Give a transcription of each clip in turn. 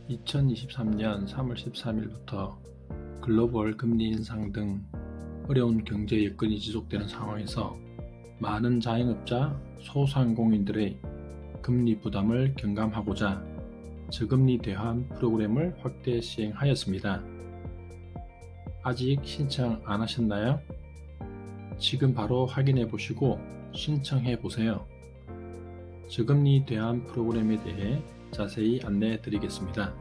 2023년 3월 13일부터 글로벌 금리 인상 등 어려운 경제 여건이 지속되는 상황에서 많은 자영업자, 소상공인들의 금리 부담을 경감하고자 저금리 대환 프로그램을 확대 시행하였습니다. 아직 신청 안 하셨나요? 지금 바로 확인해 보시고 신청해 보세요. 저금리 대환 프로그램에 대해 자세히 안내해 드리겠습니다.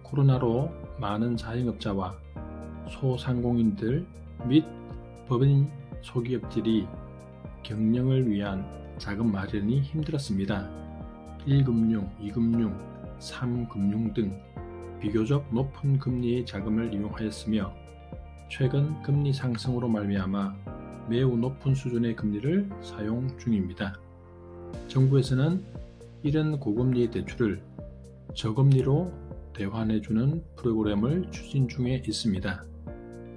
코로나로 많은 자영업자와 소상공인들 및 법인 소기업들이 경영을 위한 자금 마련이 힘들었습니다. 1금융, 2금융, 3금융 등 비교적 높은 금리의 자금을 이용하였으며 최근 금리 상승으로 말미암아 매우 높은 수준의 금리를 사용 중입니다. 정부에서는 이런 고금리의 대출을 저금리로 대환해주는 프로그램을 추진 중에 있습니다.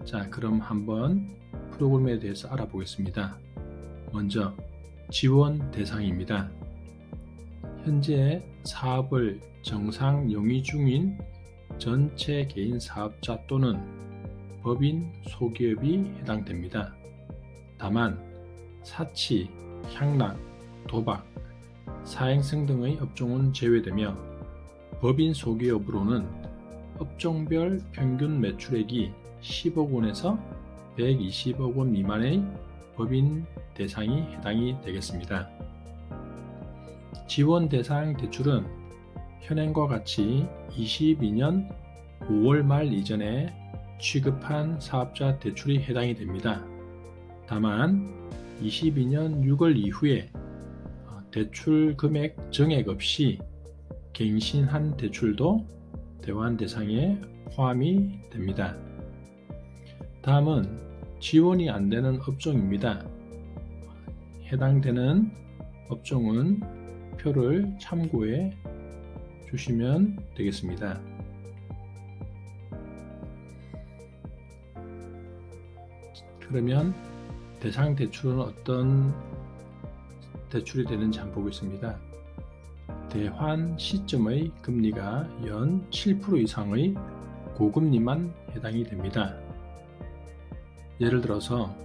자, 그럼 한번 프로그램에 대해서 알아보겠습니다. 먼저 지원 대상입니다. 현재 사업을 정상 영위 중인 전체 개인 사업자 또는 법인 소기업이 해당됩니다. 다만 사치, 향락, 도박, 사행성 등의 업종은 제외되며 법인 소기업으로는 업종별 평균 매출액이 10억 원에서 120억 원 미만의 법인 대상이 해당이 되겠습니다. 지원 대상 대출은 현행과 같이 22년 5월 말 이전에 취급한 사업자 대출이 해당이 됩니다. 다만 22년 6월 이후에 대출 금액 정액 없이 갱신한 대출도 대환 대상에 포함이 됩니다. 다음은 지원이 안 되는 업종입니다. 해당되는 업종은 표를 참고해 주시면 되겠습니다. 그러면 대상 대출은 어떤 대출이 되는지 한번 보겠습니다. 대환 시점의 금리가 연 7% 이상의 고금리만 해당이 됩니다. 예를 들어서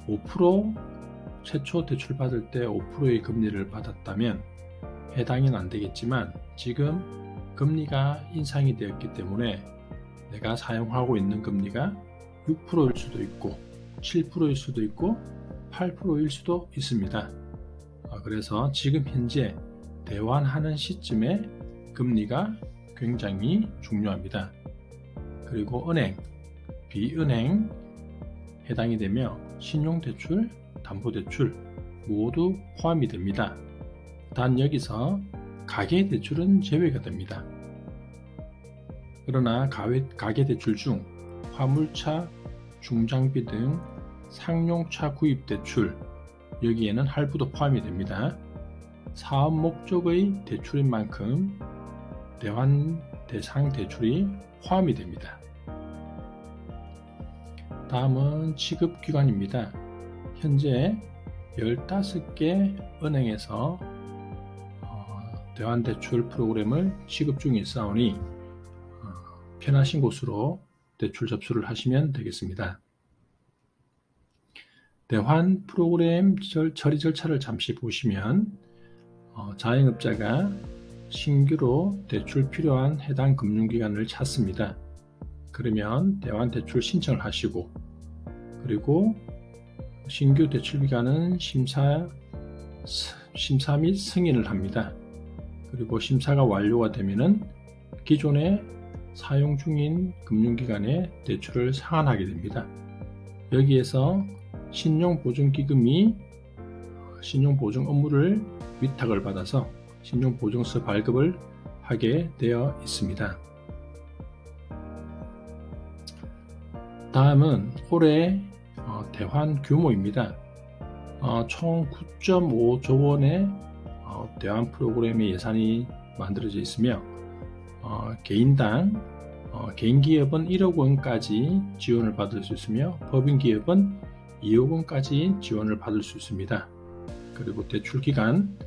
5% 최초 대출 받을 때 5%의 금리를 받았다면 해당은 안 되겠지만 지금 금리가 인상이 되었기 때문에 내가 사용하고 있는 금리가 6%일 수도 있고 7%일 수도 있고 8%일 수도 있습니다. 그래서 지금 현재 대환하는 시점에 금리가 굉장히 중요합니다. 그리고 은행, 비은행 해당이 되며 신용대출, 담보대출 모두 포함이 됩니다. 단 여기서 가계대출은 제외가 됩니다. 그러나 가계대출 중 화물차, 중장비 등 상용차 구입대출 여기에는 할부도 포함이 됩니다. 사업 목적의 대출인 만큼 대환 대상 대출이 포함이 됩니다. 다음은 취급기관입니다. 현재 15개 은행에서 대환 대출 프로그램을 취급 중에 있사오니 편하신 곳으로 대출 접수를 하시면 되겠습니다. 대환 프로그램 처리 절차를 잠시 보시면 자영업자가 신규로 대출 필요한 해당 금융기관을 찾습니다. 그러면 대환 대출 신청을 하시고 그리고 신규 대출기관은 심사 및 승인을 합니다. 그리고 심사가 완료가 되면은 기존에 사용 중인 금융기관에 대출을 상환하게 됩니다. 여기에서 신용보증기금이 신용보증 업무를 위탁을 받아서 신용보증서 발급을 하게 되어 있습니다. 다음은 올해 대환 규모입니다. 총 9.5조 원의 대환 프로그램의 예산이 만들어져 있으며 개인당 개인 기업은 1억 원까지 지원을 받을 수 있으며 법인 기업은 2억 원까지 지원을 받을 수 있습니다. 그리고 대출 기간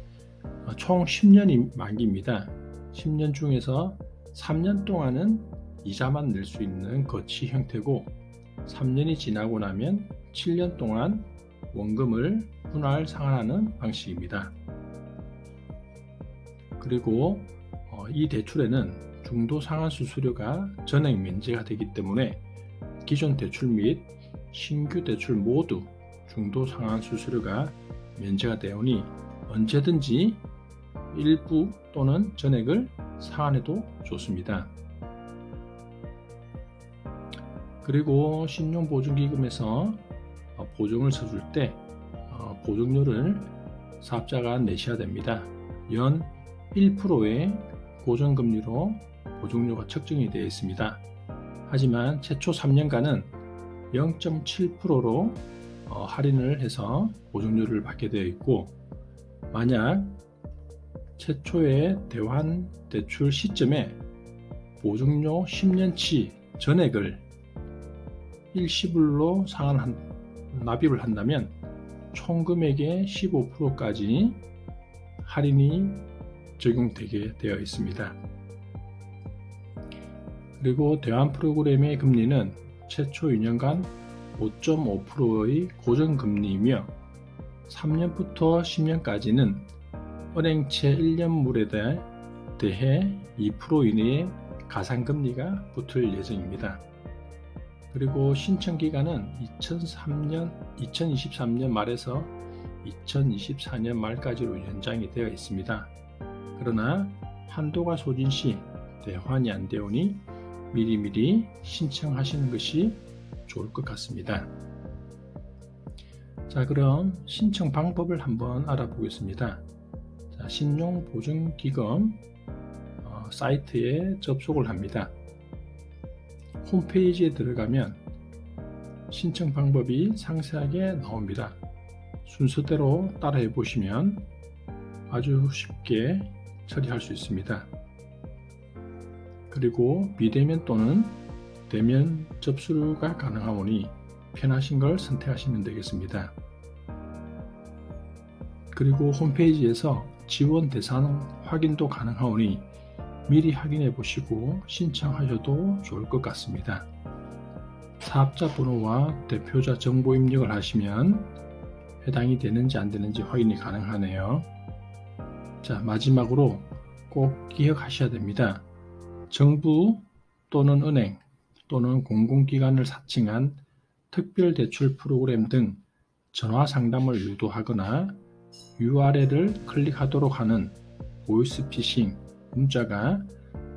총 10년이 만기입니다. 10년 중에서 3년 동안은 이자만 낼 수 있는 거치 형태고 3년이 지나고 나면 7년 동안 원금을 분할 상환하는 방식입니다. 그리고 이 대출에는 중도 상환 수수료가 전액 면제가 되기 때문에 기존 대출 및 신규 대출 모두 중도 상환 수수료가 면제가 되오니 언제든지 일부 또는 전액을 상환해도 좋습니다. 그리고 신용보증기금에서 보증을 서줄 때 보증료를 사업자가 내셔야 됩니다. 연 1%의 고정금리로 보증료가 책정이 되어 있습니다. 하지만 최초 3년간은 0.7%로 할인을 해서 보증료를 받게 되어 있고, 만약 최초의 대환 대출 시점에 보증료 10년치 전액을 일시불로 납입을 한다면 총 금액의 15%까지 할인이 적용되게 되어 있습니다. 그리고 대환 프로그램의 금리는 최초 2년간 5.5%의 고정금리이며 3년부터 10년까지는 은행채 1년물에 대해 2% 이내의 가상금리가 붙을 예정입니다. 그리고 신청기간은 2023년 말에서 2024년 말까지로 연장이 되어 있습니다. 그러나 한도가 소진 시 대환이 안 되오니 미리미리 신청하시는 것이 좋을 것 같습니다. 자, 그럼 신청 방법을 한번 알아보겠습니다. 자, 신용보증기금 사이트에 접속을 합니다. 홈페이지에 들어가면 신청 방법이 상세하게 나옵니다. 순서대로 따라해 보시면 아주 쉽게 처리할 수 있습니다. 그리고 비대면 또는 대면 접수가 가능하오니 편하신 걸 선택하시면 되겠습니다. 그리고 홈페이지에서 지원 대상 확인도 가능하오니 미리 확인해 보시고 신청하셔도 좋을 것 같습니다. 사업자 번호와 대표자 정보 입력을 하시면 해당이 되는지 안 되는지 확인이 가능하네요. 자, 마지막으로 꼭 기억하셔야 됩니다. 정부 또는 은행 또는 공공기관을 사칭한 특별대출 프로그램 등 전화 상담을 유도하거나 URL을 클릭하도록 하는 보이스피싱 문자가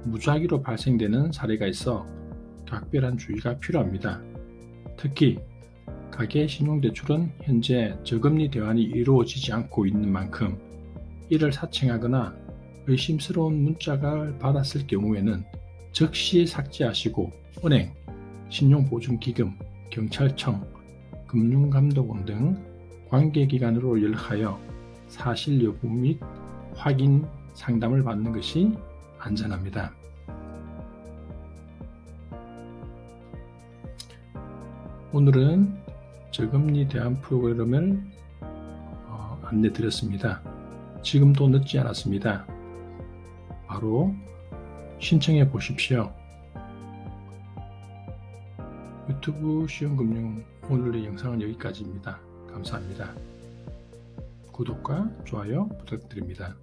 무작위로 발생되는 사례가 있어 각별한 주의가 필요합니다. 특히 가계 신용대출은 현재 저금리 대환이 이루어지지 않고 있는 만큼 이를 사칭하거나 의심스러운 문자가 받았을 경우에는 즉시 삭제하시고 은행, 신용보증기금, 경찰청, 금융감독원 등 관계기관으로 연락하여 사실 여부 및 확인 상담을 받는 것이 안전합니다. 오늘은 저금리 대환 프로그램을 안내 드렸습니다. 지금도 늦지 않았습니다. 바로 신청해 보십시오. 유튜브 쉬운금융 오늘의 영상은 여기까지입니다. 감사합니다. 구독과 좋아요 부탁드립니다.